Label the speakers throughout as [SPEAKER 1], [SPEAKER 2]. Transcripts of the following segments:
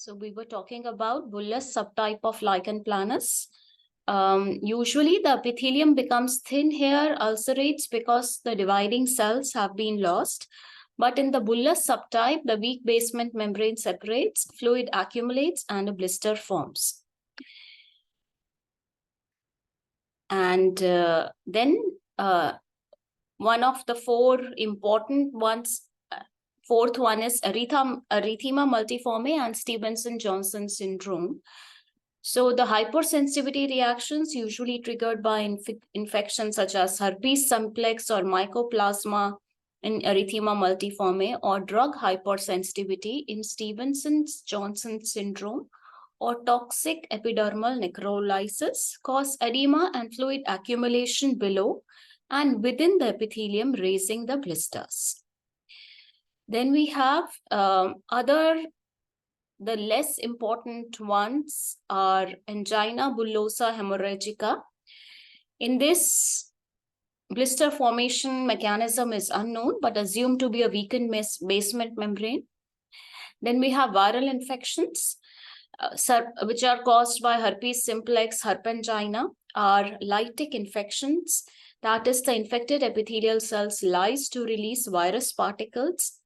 [SPEAKER 1] So we were talking about bullous subtype of lichen planus. Usually the epithelium becomes thin hair, ulcerates because the dividing cells have been lost. But in the bullous subtype, the weak basement membrane separates, fluid accumulates, and a blister forms. And then one of the four important ones, fourth one is erythema multiforme and Stevenson-Johnson syndrome. So the hypersensitivity reactions usually triggered by infections such as herpes simplex or mycoplasma in erythema multiforme, or drug hypersensitivity in Stevenson-Johnson syndrome, or toxic epidermal necrolysis cause edema and fluid accumulation below and within the epithelium, raising the blisters. Then we have the less important ones are angina bullosa hemorrhagica. In this, blister formation mechanism is unknown, but assumed to be a weakened basement membrane. Then we have viral infections, which are caused by herpes simplex, herpangina, are lytic infections. That is, the infected epithelial cells lyse to release virus particles.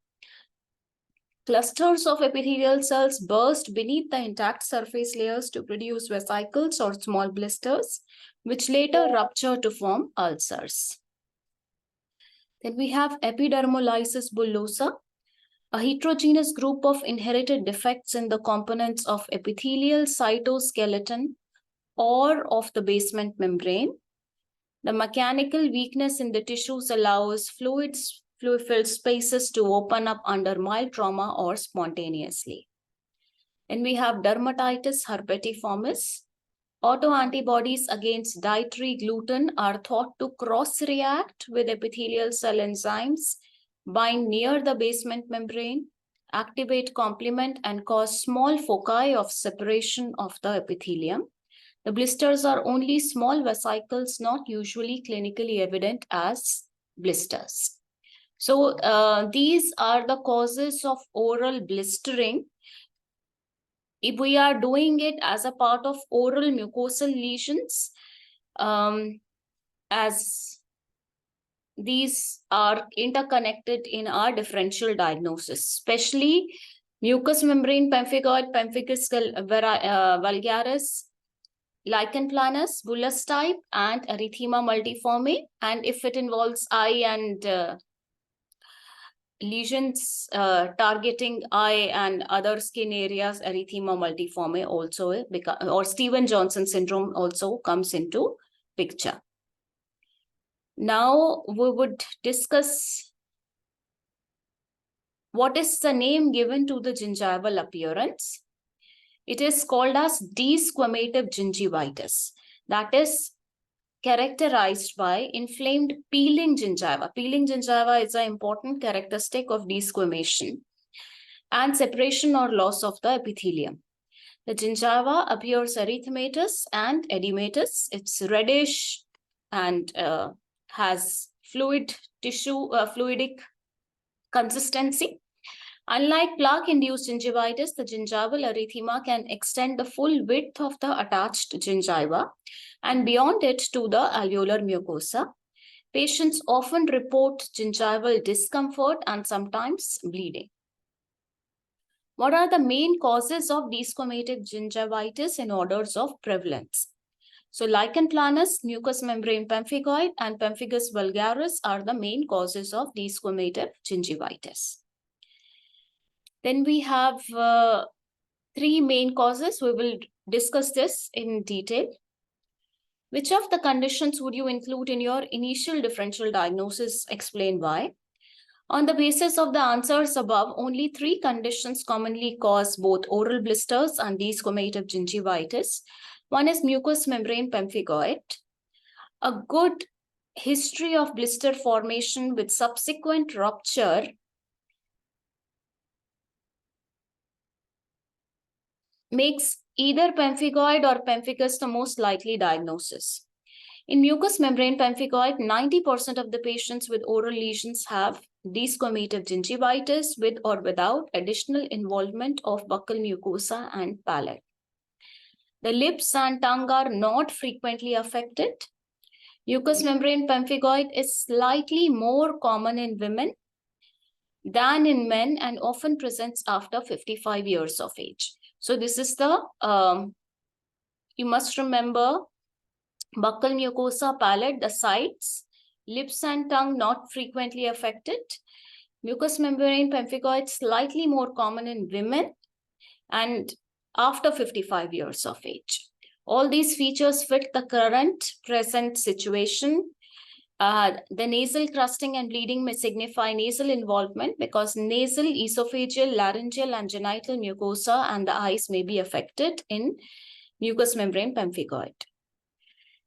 [SPEAKER 1] Clusters of epithelial cells burst beneath the intact surface layers to produce vesicles or small blisters, which later rupture to form ulcers. Then we have epidermolysis bullosa, a heterogeneous group of inherited defects in the components of epithelial cytoskeleton or of the basement membrane. The mechanical weakness in the tissues allows fluid-filled spaces to open up under mild trauma or spontaneously. Then we have dermatitis herpetiformis. Autoantibodies against dietary gluten are thought to cross-react with epithelial cell enzymes, bind near the basement membrane, activate complement, and cause small foci of separation of the epithelium. The blisters are only small vesicles, not usually clinically evident as blisters. So these are the causes of oral blistering. If we are doing it as a part of oral mucosal lesions, as these are interconnected in our differential diagnosis, especially mucous membrane pemphigoid, pemphigus vulgaris, lichen planus, bullous type, and erythema multiforme. And if it involves eye and lesions targeting eye and other skin areas, erythema multiforme also, or Stevens-Johnson syndrome also comes into picture. Now we would discuss what is the name given to the gingival appearance. It is called as desquamative gingivitis. That is characterized by inflamed peeling gingiva. Peeling gingiva is an important characteristic of desquamation and separation or loss of the epithelium. The gingiva appears erythematous and edematous. It's reddish and has fluidic consistency. Unlike plaque-induced gingivitis, the gingival erythema can extend the full width of the attached gingiva and beyond it to the alveolar mucosa. Patients often report gingival discomfort and sometimes bleeding. What are the main causes of desquamative gingivitis in orders of prevalence? So lichen planus, mucous membrane pemphigoid, and pemphigus vulgaris are the main causes of desquamative gingivitis. Then we have three main causes. We will discuss this in detail. Which of the conditions would you include in your initial differential diagnosis? Explain why. On the basis of the answers above, only three conditions commonly cause both oral blisters and desquamative gingivitis. One is mucous membrane pemphigoid. A good history of blister formation with subsequent rupture makes either pemphigoid or pemphigus the most likely diagnosis. In mucous membrane pemphigoid, 90% of the patients with oral lesions have desquamative gingivitis with or without additional involvement of buccal mucosa and palate. The lips and tongue are not frequently affected. Mucous membrane pemphigoid is slightly more common in women than in men and often presents after 55 years of age. So this is the, you must remember, buccal mucosa, palate, the sides, lips and tongue not frequently affected. Mucous membrane pemphigoid slightly more common in women and after 55 years of age. All these features fit the current present situation. The nasal crusting and bleeding may signify nasal involvement because nasal, esophageal, laryngeal, and genital mucosa and the eyes may be affected in mucous membrane pemphigoid.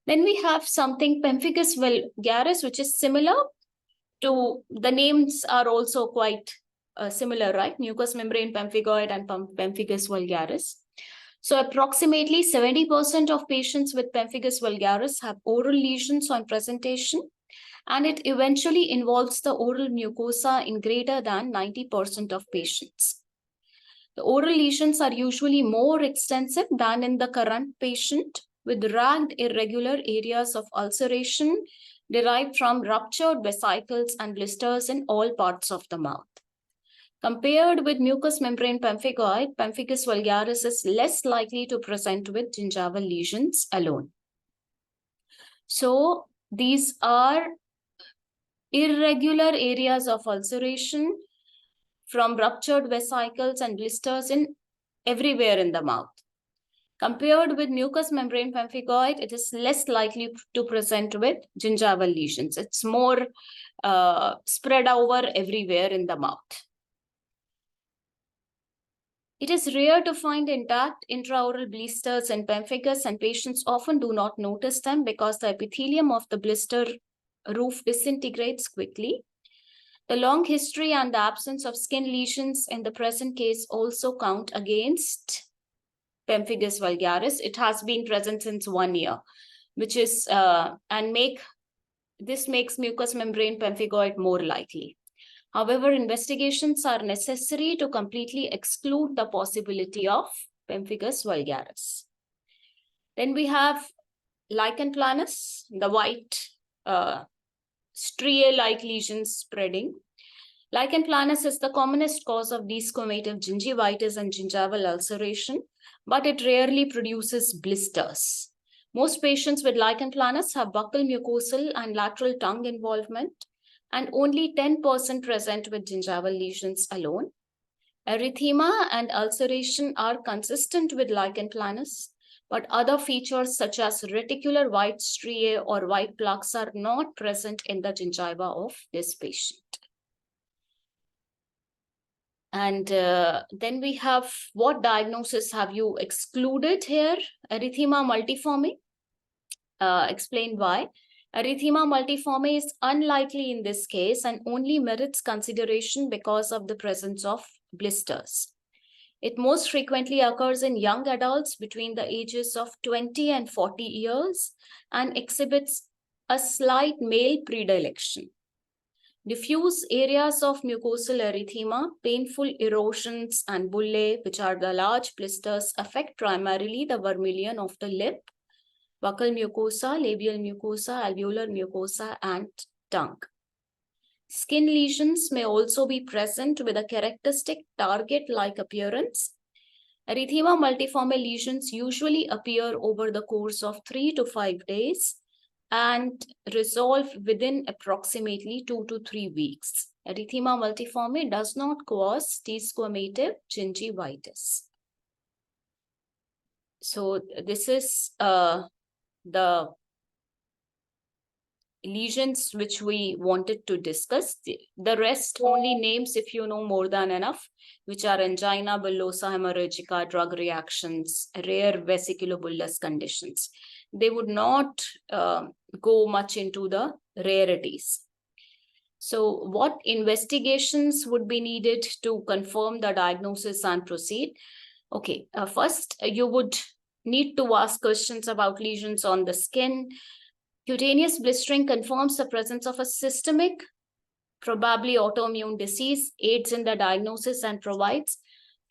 [SPEAKER 1] Then we have something pemphigus vulgaris, which is similar to, the names are also quite similar, right? Mucous membrane pemphigoid and pemphigus vulgaris. So approximately 70% of patients with pemphigus vulgaris have oral lesions on presentation, and it eventually involves the oral mucosa in greater than 90% of patients. The oral lesions are usually more extensive than in the current patient, with ragged irregular areas of ulceration derived from ruptured vesicles and blisters in all parts of the mouth. Compared with mucous membrane pemphigoid, pemphigus vulgaris is less likely to present with gingival lesions alone. So these are irregular areas of ulceration from ruptured vesicles and blisters in everywhere in the mouth. Compared with mucous membrane pemphigoid, it is less likely to present with gingival lesions. It's more spread over everywhere in the mouth. It is rare to find intact intraoral blisters in pemphigus, and patients often do not notice them because the epithelium of the blister roof disintegrates quickly. The long history and the absence of skin lesions in the present case also count against pemphigus vulgaris. It has been present since 1 year, which is this makes mucous membrane pemphigoid more likely. However, investigations are necessary to completely exclude the possibility of pemphigus vulgaris. Then we have lichen planus, the white striae-like lesions spreading. Lichen planus is the commonest cause of desquamative gingivitis and gingival ulceration, but it rarely produces blisters. Most patients with lichen planus have buccal mucosal and lateral tongue involvement, and only 10% present with gingival lesions alone. Erythema and ulceration are consistent with lichen planus, but other features such as reticular white striae or white plaques are not present in the gingiva of this patient. And then we have, what diagnosis have you excluded here? Erythema multiforme. Explain why. Erythema multiforme is unlikely in this case and only merits consideration because of the presence of blisters. It most frequently occurs in young adults between the ages of 20 and 40 years and exhibits a slight male predilection. Diffuse areas of mucosal erythema, painful erosions, and bullae, which are the large blisters, affect primarily the vermilion of the lip, buccal mucosa, labial mucosa, alveolar mucosa, and tongue. Skin lesions may also be present with a characteristic target-like appearance. Erythema multiforme lesions usually appear over the course of 3 to 5 days and resolve within approximately 2 to 3 weeks. Erythema multiforme does not cause desquamative gingivitis. So this is the lesions which we wanted to discuss. The rest only names if you know more than enough, which are angina, bullosa hemorrhagica, drug reactions, rare vesiculobullous conditions. They would not go much into the rarities. So what investigations would be needed to confirm the diagnosis and proceed? Okay, first you would need to ask questions about lesions on the skin. Cutaneous blistering confirms the presence of a systemic, probably autoimmune disease, aids in the diagnosis, and provides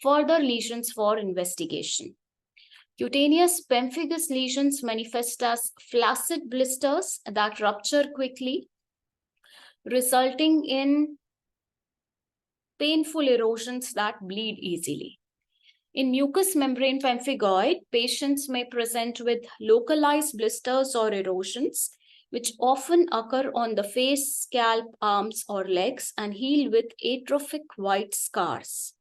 [SPEAKER 1] further lesions for investigation. Cutaneous pemphigus lesions manifest as flaccid blisters that rupture quickly, resulting in painful erosions that bleed easily. In mucous membrane pemphigoid, patients may present with localized blisters or erosions, which often occur on the face, scalp, arms, or legs and heal with atrophic white scars.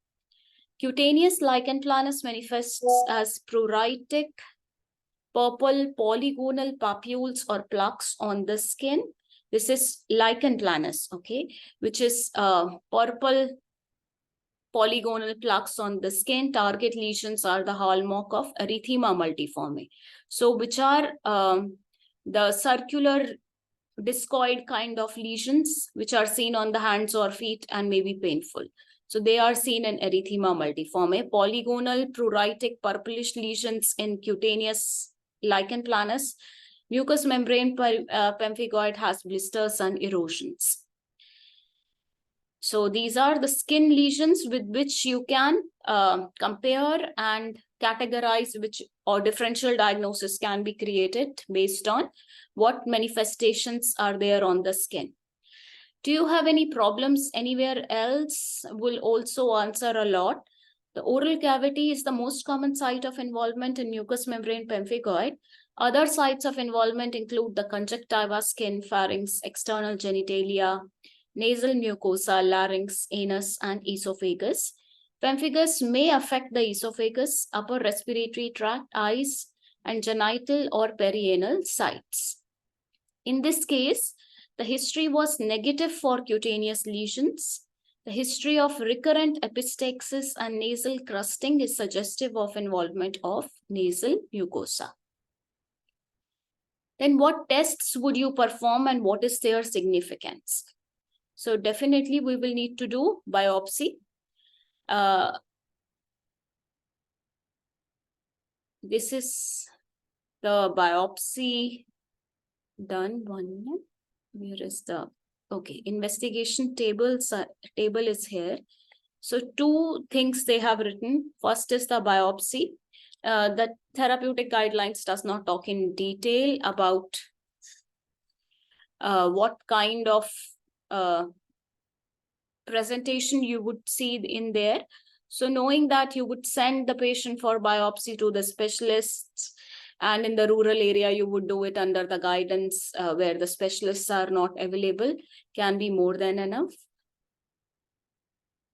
[SPEAKER 1] Cutaneous lichen planus manifests as pruritic purple polygonal papules or plaques on the skin. This is lichen planus, okay, which is purple polygonal plaques on the skin. Target lesions are the hallmark of erythema multiforme. So which are the circular discoid kind of lesions which are seen on the hands or feet and may be painful. So they are seen in erythema multiforme. Polygonal pruritic purplish lesions in cutaneous lichen planus. Mucous membrane pemphigoid has blisters and erosions. So these are the skin lesions with which you can compare and categorize which or differential diagnosis can be created based on what manifestations are there on the skin. Do you have any problems anywhere else? Will also answer a lot. The oral cavity is the most common site of involvement in mucous membrane pemphigoid. Other sites of involvement include the conjunctiva, skin, pharynx, external genitalia, nasal mucosa, larynx, anus, and esophagus. Pemphigus may affect the esophagus, upper respiratory tract, eyes, and genital or perianal sites. In this case, the history was negative for cutaneous lesions. The history of recurrent epistaxis and nasal crusting is suggestive of involvement of nasal mucosa. Then what tests would you perform and what is their significance? So definitely we will need to do biopsy. This is the biopsy done. 1 minute. Where is the, okay, investigation table is here. So 2 things they have written. First is the biopsy. The therapeutic guidelines does not talk in detail about what kind of presentation you would see in there. So knowing that you would send the patient for biopsy to the specialists, and in the rural area, you would do it under the guidance where the specialists are not available, can be more than enough.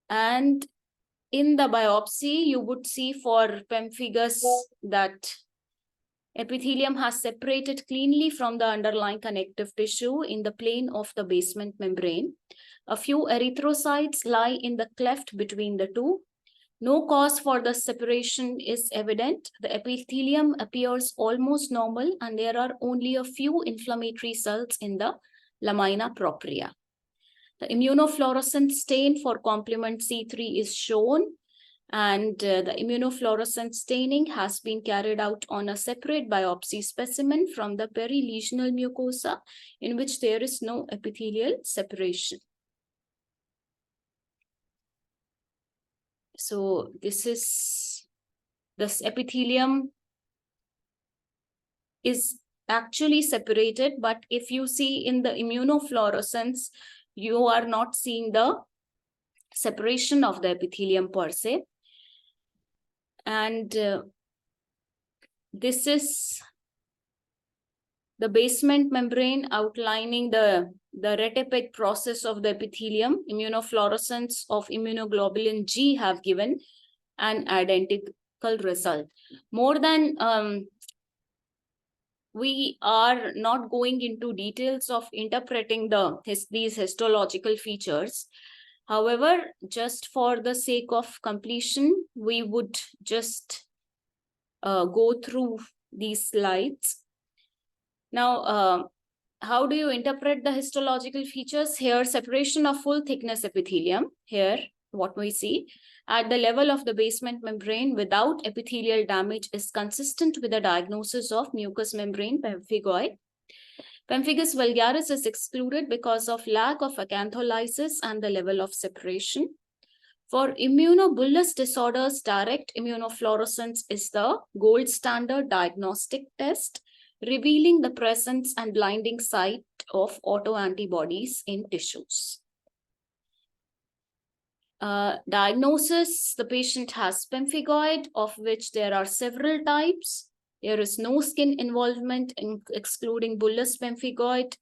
[SPEAKER 1] And in the biopsy, you would see for pemphigus that epithelium has separated cleanly from the underlying connective tissue in the plane of the basement membrane. A few erythrocytes lie in the cleft between the two. No cause for the separation is evident. The epithelium appears almost normal and there are only a few inflammatory cells in the lamina propria. The immunofluorescent stain for complement C3 is shown, and the immunofluorescent staining has been carried out on a separate biopsy specimen from the perilesional mucosa in which there is no epithelial separation. So this epithelium is actually separated, but if you see in the immunofluorescence, you are not seeing the separation of the epithelium per se. And this is the basement membrane outlining the retipic process of the epithelium. Immunofluorescence of immunoglobulin G have given an identical result. More than we are not going into details of interpreting these histological features. However, just for the sake of completion, we would just go through these slides. Now, how do you interpret the histological features? Here, separation of full thickness epithelium. Here, what we see at the level of the basement membrane without epithelial damage is consistent with the diagnosis of mucous membrane pemphigoid. Pemphigus vulgaris is excluded because of lack of acantholysis and the level of separation. For immunobullous disorders, direct immunofluorescence is the gold standard diagnostic test, revealing the presence and blinding sight of autoantibodies in tissues. Diagnosis, the patient has pemphigoid, of which there are several types. There is no skin involvement, excluding bullous pemphigoid.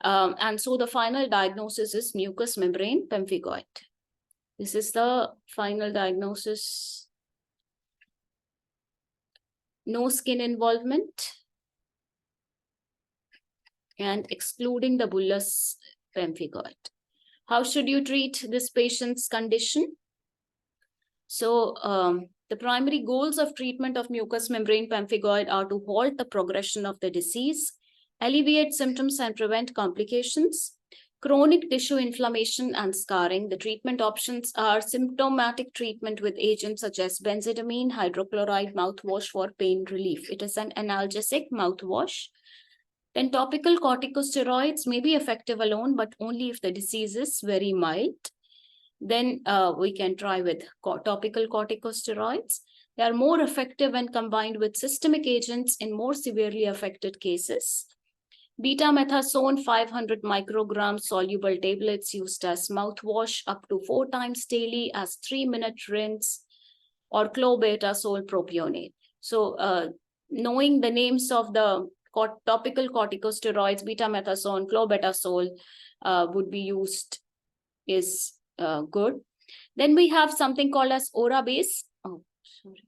[SPEAKER 1] And so the final diagnosis is mucous membrane pemphigoid. This is the final diagnosis. No skin involvement and excluding the bullous pemphigoid. How should you treat this patient's condition? So the primary goals of treatment of mucous membrane pemphigoid are to halt the progression of the disease, alleviate symptoms and prevent complications. Chronic tissue inflammation and scarring. The treatment options are symptomatic treatment with agents such as benzidamine, hydrochloride mouthwash for pain relief. It is an analgesic mouthwash. Then topical corticosteroids may be effective alone, but only if the disease is very mild. Then we can try with topical corticosteroids. They are more effective when combined with systemic agents in more severely affected cases. Betamethasone 500 micrograms soluble tablets used as mouthwash up to 4 times daily as 3-minute rinse, or clobetasol propionate. So knowing the names of the topical corticosteroids, betamethasone, clobetasol would be used is good. Then we have something called as Orabase. Oh, sorry.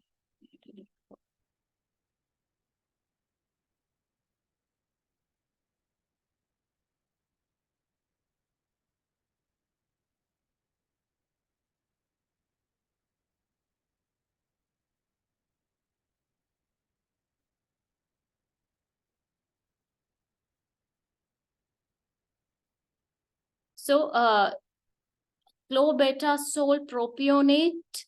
[SPEAKER 1] So clobetasol propionate,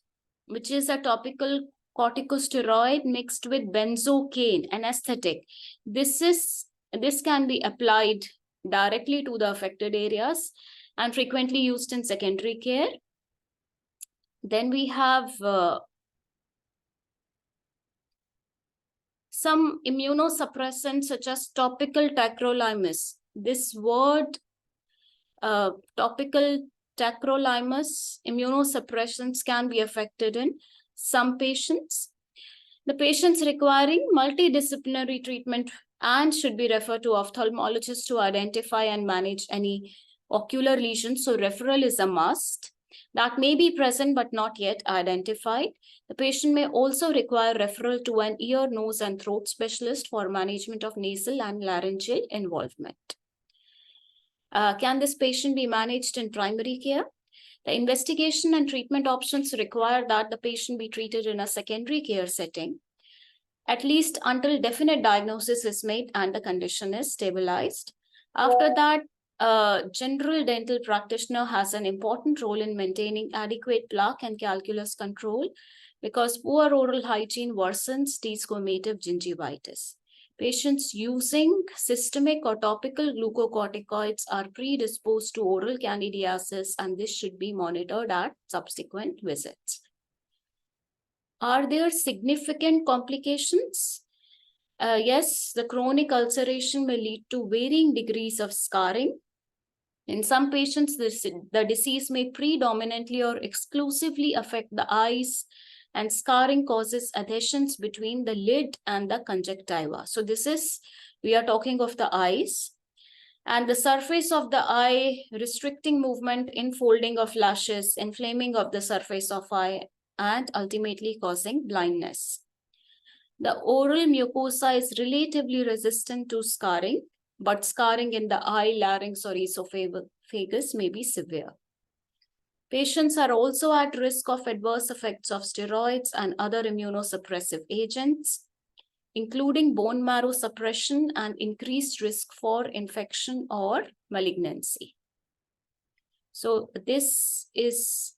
[SPEAKER 1] which is a topical corticosteroid mixed with benzocaine, an anesthetic. This can be applied directly to the affected areas and frequently used in secondary care. Then we have some immunosuppressants such as topical tacrolimus. This word, topical tacrolimus immunosuppressants can be affected in some patients. The patients requiring multidisciplinary treatment and should be referred to ophthalmologists to identify and manage any ocular lesions. So referral is a must. That may be present but not yet identified. The patient may also require referral to an ear, nose, and throat specialist for management of nasal and laryngeal involvement. Can this patient be managed in primary care? The investigation and treatment options require that the patient be treated in a secondary care setting, at least until definite diagnosis is made and the condition is stabilized. After that, a general dental practitioner has an important role in maintaining adequate plaque and calculus control because poor oral hygiene worsens desquamative gingivitis. Patients using systemic or topical glucocorticoids are predisposed to oral candidiasis, and this should be monitored at subsequent visits. Are there significant complications? Yes, the chronic ulceration may lead to varying degrees of scarring. In some patients, the disease may predominantly or exclusively affect the eyes, and scarring causes adhesions between the lid and the conjunctiva. So we are talking of the eyes. And the surface of the eye, restricting movement, infolding of lashes, inflaming of the surface of eye, and ultimately causing blindness. The oral mucosa is relatively resistant to scarring, but scarring in the eye, larynx, or esophagus may be severe. Patients are also at risk of adverse effects of steroids and other immunosuppressive agents, including bone marrow suppression and increased risk for infection or malignancy. So this is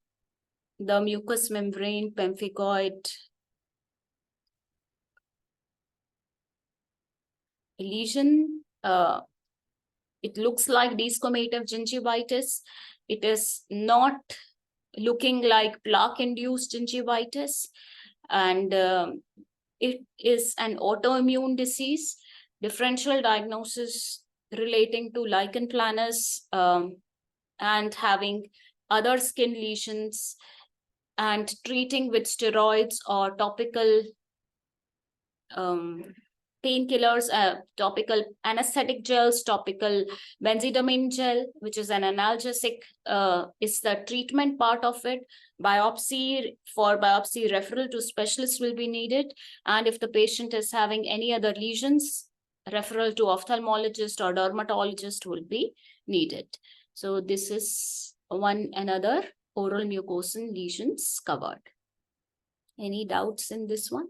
[SPEAKER 1] the mucous membrane pemphigoid lesion it looks like desquamative gingivitis. It is not looking like plaque-induced gingivitis, and it is an autoimmune disease. Differential diagnosis relating to lichen planus and having other skin lesions, and treating with steroids or topical painkillers, topical anesthetic gels, topical benzidamine gel, which is an analgesic, is the treatment part of it. Biopsy referral to specialist will be needed. And if the patient is having any other lesions, referral to ophthalmologist or dermatologist will be needed. So this is another oral mucosal lesions covered. Any doubts in this one?